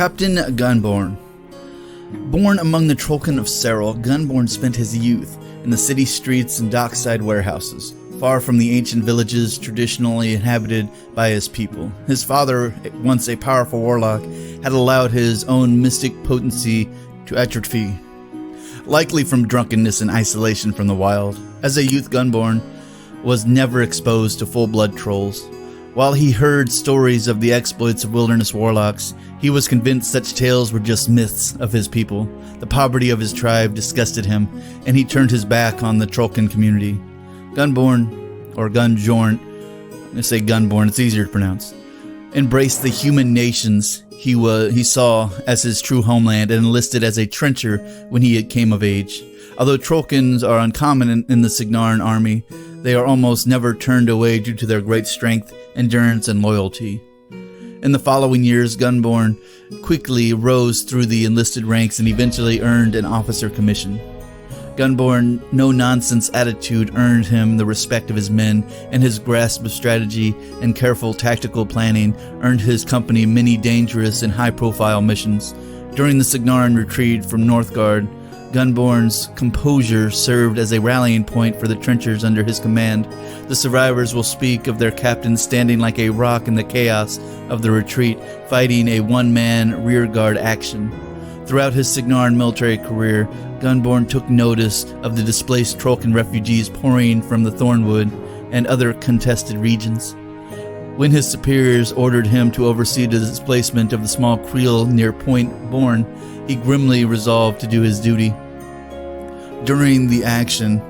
Captain Gunnbjorn. Born among the Trollkin of Serral, Gunnbjorn spent his youth in the city streets and dockside warehouses, far from the ancient villages traditionally inhabited by his people. His father, once a powerful warlock, had allowed his own mystic potency to atrophy, likely from drunkenness and isolation from the wild. As a youth, Gunnbjorn was never exposed to full-blood trolls. While he heard stories of the exploits of wilderness warlocks, he was convinced such tales were just myths of his people. The poverty of his tribe disgusted him, and he turned his back on the Trollkin community. Gunnbjorn, or Gunnbjorn, I'm going to say Gunnbjorn, it's easier to pronounce, embraced the human nations he saw as his true homeland and enlisted as a trencher when he came of age. Although Trollkins are uncommon in the Cygnaran army, they are almost never turned away due to their great strength, endurance, and loyalty. In the following years, Gunnbjorn quickly rose through the enlisted ranks and eventually earned an officer commission. Gunnbjorn's no-nonsense attitude earned him the respect of his men, and his grasp of strategy and careful tactical planning earned his company many dangerous and high-profile missions. During the Cygnaran retreat from Northgard, Gunnbjorn's composure served as a rallying point for the trenchers under his command. The survivors will speak of their captain standing like a rock in the chaos of the retreat, fighting a one-man rearguard action. Throughout his Cygnaran military career, Gunnbjorn took notice of the displaced Trollkin refugees pouring from the Thornwood and other contested regions. When his superiors ordered him to oversee the displacement of the small Kriel near Point Born, he grimly resolved to do his duty. During the action,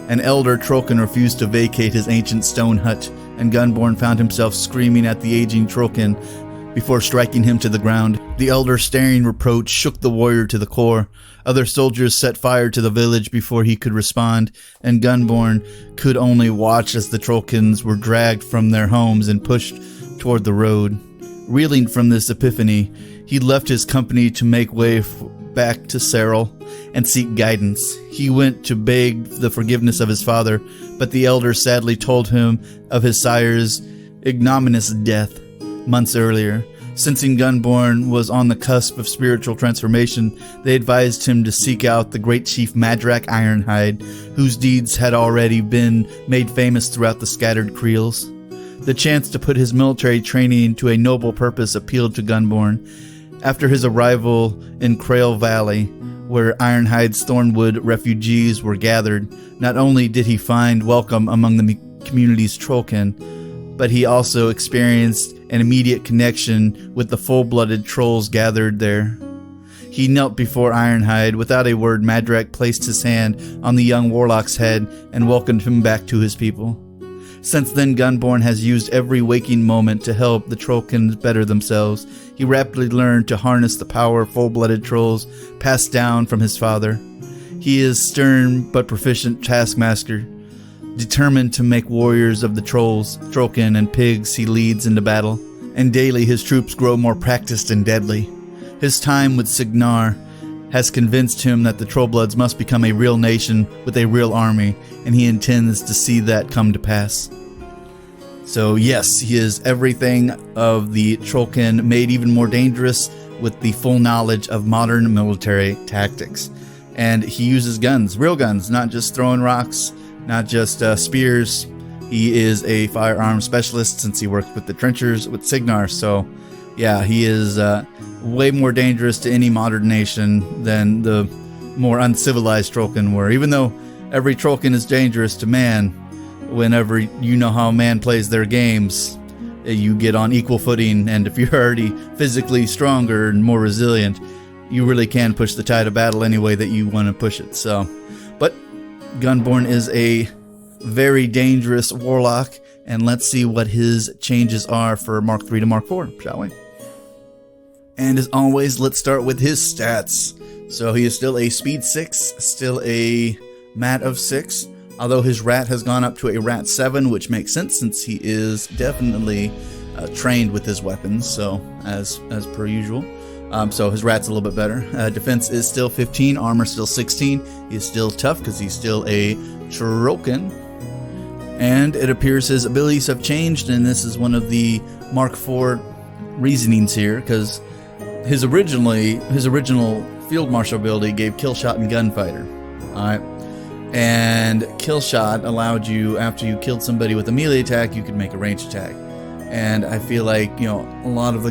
an elder Trollkin refused to vacate his ancient stone hut, and Gunnbjorn found himself screaming at the aging Trollkin before striking him to the ground. The elder's staring reproach shook the warrior to the core. Other soldiers set fire to the village before he could respond, and Gunnbjorn could only watch as the Trollkins were dragged from their homes and pushed toward the road. Reeling from this epiphany, he left his company to make way back to Serral and seek guidance. He went to beg the forgiveness of his father, but the elder sadly told him of his sire's ignominious death months earlier. Sensing Gunnbjorn was on the cusp of spiritual transformation, they advised him to seek out the great chief Madrak Ironhide, whose deeds had already been made famous throughout the scattered Kriels. The chance to put his military training to a noble purpose appealed to Gunnbjorn. After his arrival in Kriel Valley, where Ironhide's Thornwood refugees were gathered, not only did he find welcome among the community's Trollkin, but he also experienced an immediate connection with the full-blooded trolls gathered there. He knelt before Ironhide. Without a word, Madrak placed his hand on the young warlock's head and welcomed him back to his people. Since then, Gunnbjorn has used every waking moment to help the Trollkins better themselves. He rapidly learned to harness the power of full-blooded trolls passed down from his father. He is stern but proficient taskmaster, determined to make warriors of the trolls, Trollkin, and pigs he leads into battle, and daily his troops grow more practiced and deadly. His time with Cygnar has convinced him that the Trollbloods must become a real nation with a real army, and he intends to see that come to pass. So yes, he is everything of the Trollkin, made even more dangerous with the full knowledge of modern military tactics. And he uses guns, real guns, not just throwing rocks, not just spears. He is a firearms specialist since he worked with the trenchers with Cygnar. So yeah, he is way more dangerous to any modern nation than the more uncivilized Trollkin were. Even though every Trollkin is dangerous to man, whenever you know how man plays their games, you get on equal footing, and if you're already physically stronger and more resilient, you really can push the tide of battle any way that you want to push it. So, but Gunnbjorn is a very dangerous warlock, and let's see what his changes are for Mark 3 to Mark 4, shall we? And as always, let's start with his stats. So he is still a speed 6, still a mat of 6, although his rat has gone up to a rat 7, which makes sense since he is definitely trained with his weapons, so as per usual. So his rat's a little bit better. Defense is still 15, armor still 16. He's still tough because he's still a Trollkin. And it appears his abilities have changed, and this is one of the Mark IV reasonings here, because his original field marshal ability gave kill shot and gunfighter. Alright. And kill shot allowed you, after you killed somebody with a melee attack, you could make a ranged attack. And I feel like, you know, a lot of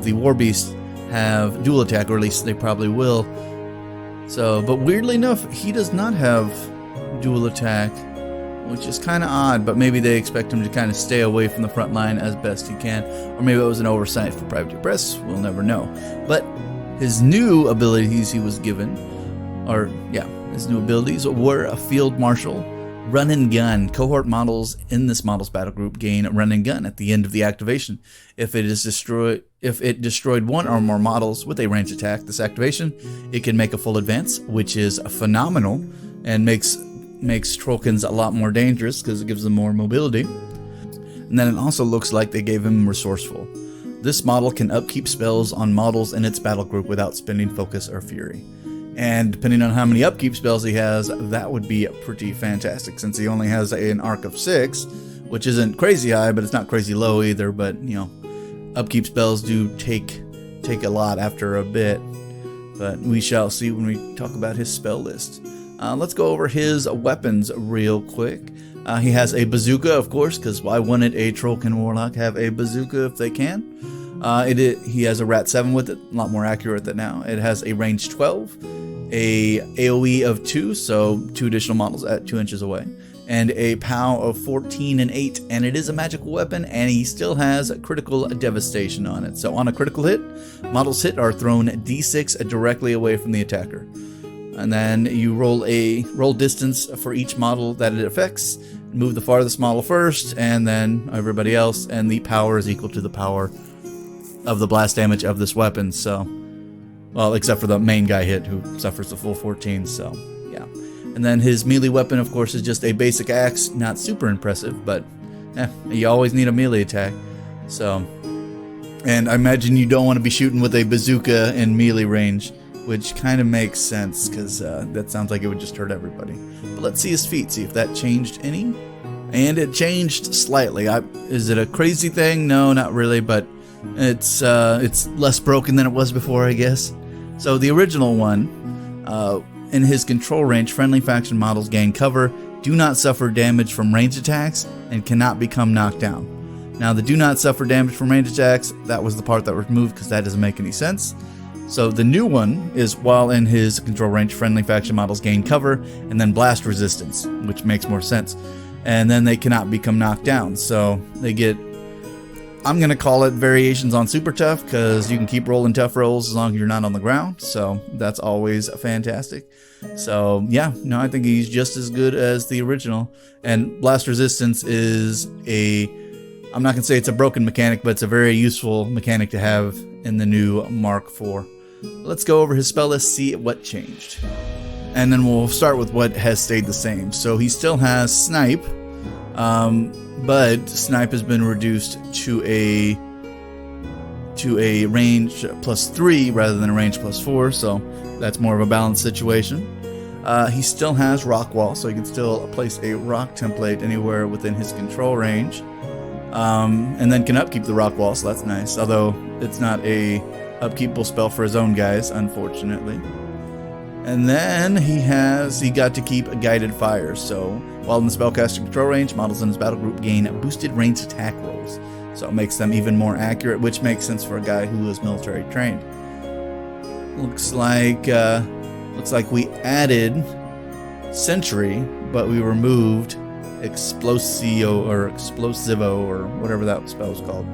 the war beasts have dual attack, or at least they probably will. So, but weirdly enough, he does not have dual attack, which is kind of odd, but maybe they expect him to kind of stay away from the front line as best he can. Or maybe it was an oversight for privateerpress, we'll never know. But his new abilities he was given, his new abilities were a field marshal, run and gun. Cohort models in this model's battle group gain run and gun at the end of the activation. If it destroyed one or more models with a ranged attack this activation, it can make a full advance, which is phenomenal and makes Trollkins a lot more dangerous because it gives them more mobility. And then it also looks like they gave him resourceful. This model can upkeep spells on models in its battle group without spending focus or fury. And depending on how many upkeep spells he has, that would be pretty fantastic, since he only has an arc of 6, which isn't crazy high, but it's not crazy low either. But, you know, upkeep spells do take a lot after a bit. But we shall see when we talk about his spell list. Let's go over his weapons real quick. He has a bazooka, of course, because why wouldn't a Trollkin warlock have a bazooka if they can? He has a rat 7 with it, a lot more accurate than now. It has a range 12, a AoE of 2, so 2 additional models at 2 inches away, and a POW of 14 and 8, and it is a magical weapon, and he still has critical devastation on it. So on a critical hit, models hit are thrown d6 directly away from the attacker. And then you roll distance for each model that it affects, move the farthest model first, and then everybody else, and the power is equal to the power of the blast damage of this weapon. So, well, except for the main guy hit, who suffers the full 14, so yeah. And then his melee weapon, of course, is just a basic axe, not super impressive, but you always need a melee attack. So, and I imagine you don't want to be shooting with a bazooka in melee range, which kind of makes sense, because that sounds like it would just hurt everybody. But let's see his feet, see if that changed any. And it changed slightly. Is it a crazy thing? No, not really, but it's less broken than it was before, I guess. So the original one, in his control range, friendly faction models gain cover, do not suffer damage from ranged attacks, and cannot become knocked down. Now the do not suffer damage from ranged attacks, that was the part that was removed because that doesn't make any sense. So the new one is, while in his control range, friendly faction models gain cover, and then blast resistance, which makes more sense. And then they cannot become knocked down. So they get, I'm going to call it variations on super tough, because you can keep rolling tough rolls as long as you're not on the ground. So that's always fantastic. So yeah, no, I think he's just as good as the original. And blast resistance is I'm not going to say it's a broken mechanic, but it's a very useful mechanic to have in the new Mark IV. Let's go over his spell list, see what changed. And then we'll start with what has stayed the same. So he still has Snipe, but Snipe has been reduced to a range +3 rather than a range +4, so that's more of a balanced situation. He still has Rock Wall, so he can still place a rock template anywhere within his control range. And then can upkeep the Rock Wall, so that's nice, although it's not a upkeepable spell for his own guys, unfortunately. And then he got to keep a Guided Fire, so while in the spellcaster control range, models in his battle group gain boosted ranged attack rolls, so it makes them even more accurate, which makes sense for a guy who is military trained. Looks like we added Sentry, but we removed Explosivo or whatever that spell was called.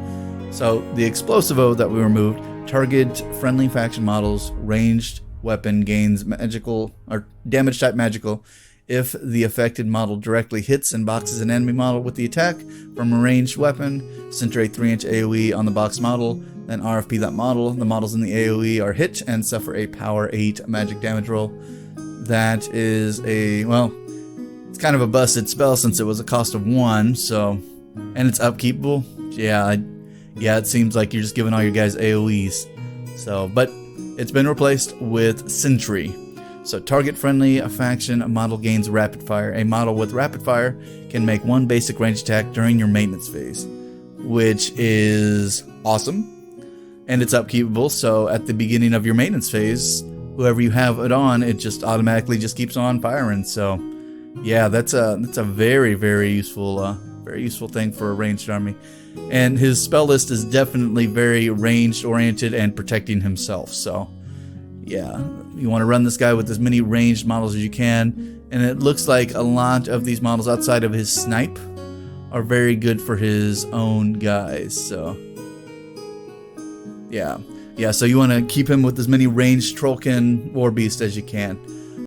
So the Explosivo that we removed, target friendly faction models, ranged weapon gains magical or damage type magical if the affected model directly hits and boxes an enemy model with the attack from a ranged weapon. Center a 3-inch AoE on the box model, then RFP that model. The models in the AoE are hit and suffer a power 8 magic damage roll. That is it's kind of a busted spell since it was a cost of 1, so, and it's upkeepable. Yeah, it seems like you're just giving all your guys AoEs. So, but it's been replaced with Sentry. So target friendly faction model gains rapid fire. A model with rapid fire can make 1 basic range attack during your maintenance phase, which is awesome. and it's upkeepable, so at the beginning of your maintenance phase, whoever you have it on, it just automatically just keeps on firing. So yeah, that's a very useful thing for a ranged army. And his spell list is definitely very ranged oriented and protecting himself. So yeah, you want to run this guy with as many ranged models as you can. And it looks like a lot of these models outside of his snipe are very good for his own guys. So yeah, so you want to keep him with as many ranged Trollkin war beasts as you can.